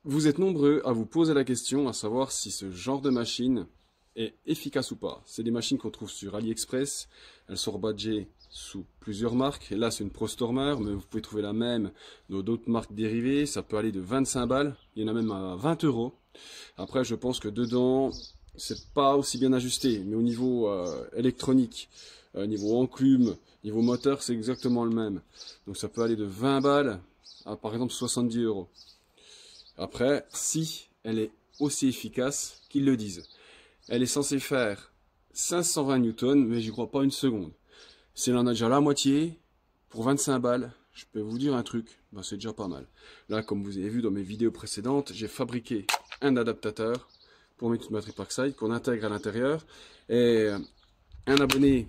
Vous êtes nombreux à vous poser la question à savoir si ce genre de machine est efficace ou pas. C'est des machines qu'on trouve sur AliExpress, elles sont rebadgées sous plusieurs marques. Et là c'est une ProStormer, mais vous pouvez trouver la même dans d'autres marques dérivées. Ça peut aller de 25 balles, il y en a même à 20 euros. Après je pense que dedans c'est pas aussi bien ajusté, mais au niveau électronique, niveau enclume, niveau moteur c'est exactement le même. Donc ça peut aller de 20 balles à par exemple 70 euros. Après, si elle est aussi efficace qu'ils le disent. Elle est censée faire 520 newtons, mais j'y crois pas une seconde. Si elle en a déjà la moitié, pour 25 balles, je peux vous dire un truc, ben c'est déjà pas mal. Là, comme vous avez vu dans mes vidéos précédentes, j'ai fabriqué un adaptateur pour mettre une batterie Parkside qu'on intègre à l'intérieur. Et un abonné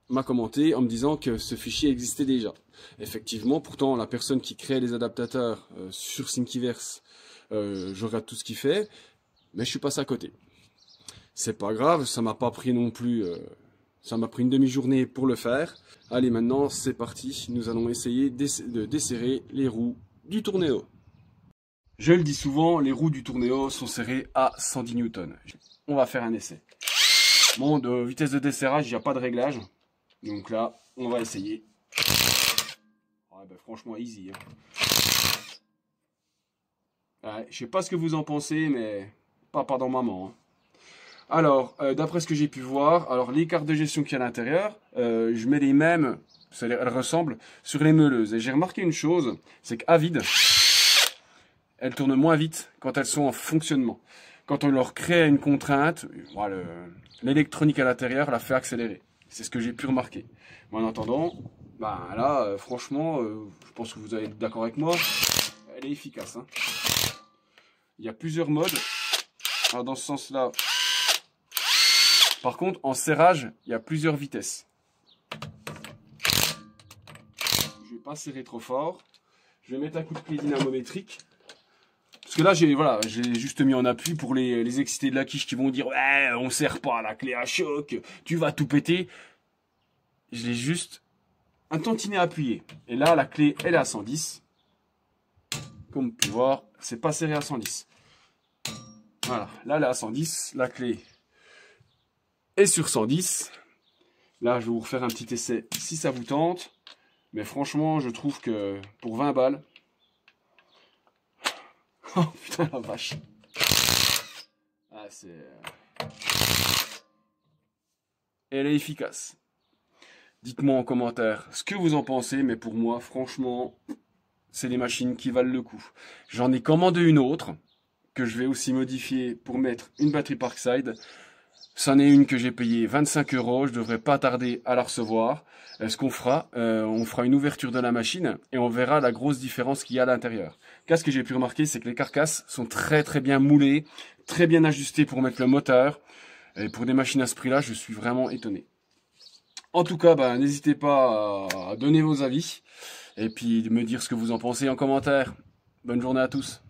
m'a commenté en me disant que ce fichier existait déjà. Effectivement, pourtant la personne qui crée les adaptateurs sur Thingiverse, je regarde tout ce qu'il fait, mais je suis passé à côté. C'est pas grave, ça m'a pas pris non plus, ça m'a pris une demi-journée pour le faire. Allez, maintenant c'est parti, nous allons essayer de desserrer les roues du Tourneo. Je le dis souvent, les roues du Tourneo sont serrées à 110 newtons. On va faire un essai. Bon, de vitesse de desserrage, il n'y a pas de réglage. Donc là, on va essayer. Ouais, bah, franchement, easy. Ouais, je sais pas ce que vous en pensez, mais pas dans maman. Hein. Alors, d'après ce que j'ai pu voir, alors les cartes de gestion qu'il y a à l'intérieur, je mets les mêmes, elles ressemblent, sur les meuleuses. Et j'ai remarqué une chose, c'est qu'à vide, elles tournent moins vite quand elles sont en fonctionnement. Quand on leur crée une contrainte, voilà, l'électronique à l'intérieur la fait accélérer. C'est ce que j'ai pu remarquer. Mais en attendant, bah là, franchement, je pense que vous allez être d'accord avec moi, elle est efficace. Hein. Il y a plusieurs modes. Alors dans ce sens-là, par contre, en serrage, il y a plusieurs vitesses. Je ne vais pas serrer trop fort. Je vais mettre un coup de pied dynamométrique. Parce que là, j'ai juste mis en appui pour les excités de la quiche qui vont dire « Ouais, on serre pas la clé à choc, tu vas tout péter ». Je l'ai juste un tantinet appuyé. Et là, la clé, elle est à 110. Comme vous pouvez voir, c'est pas serré à 110. Voilà, là, elle est à 110. La clé est sur 110. Là, je vais vous refaire un petit essai si ça vous tente. Mais franchement, je trouve que pour 20 balles... Oh putain la vache. Ah, elle est efficace. Dites-moi en commentaire ce que vous en pensez, mais pour moi, franchement, c'est des machines qui valent le coup. J'en ai commandé une autre, que je vais aussi modifier pour mettre une batterie Parkside. C'en est une que j'ai payée 25 euros, je devrais pas tarder à la recevoir. Ce qu'on fera, on fera une ouverture de la machine et on verra la grosse différence qu'il y a à l'intérieur. Ce que j'ai pu remarquer, c'est que les carcasses sont très bien moulées, très bien ajustées pour mettre le moteur. Et pour des machines à ce prix-là, je suis vraiment étonné. En tout cas, bah, n'hésitez pas à donner vos avis et puis de me dire ce que vous en pensez en commentaire. Bonne journée à tous.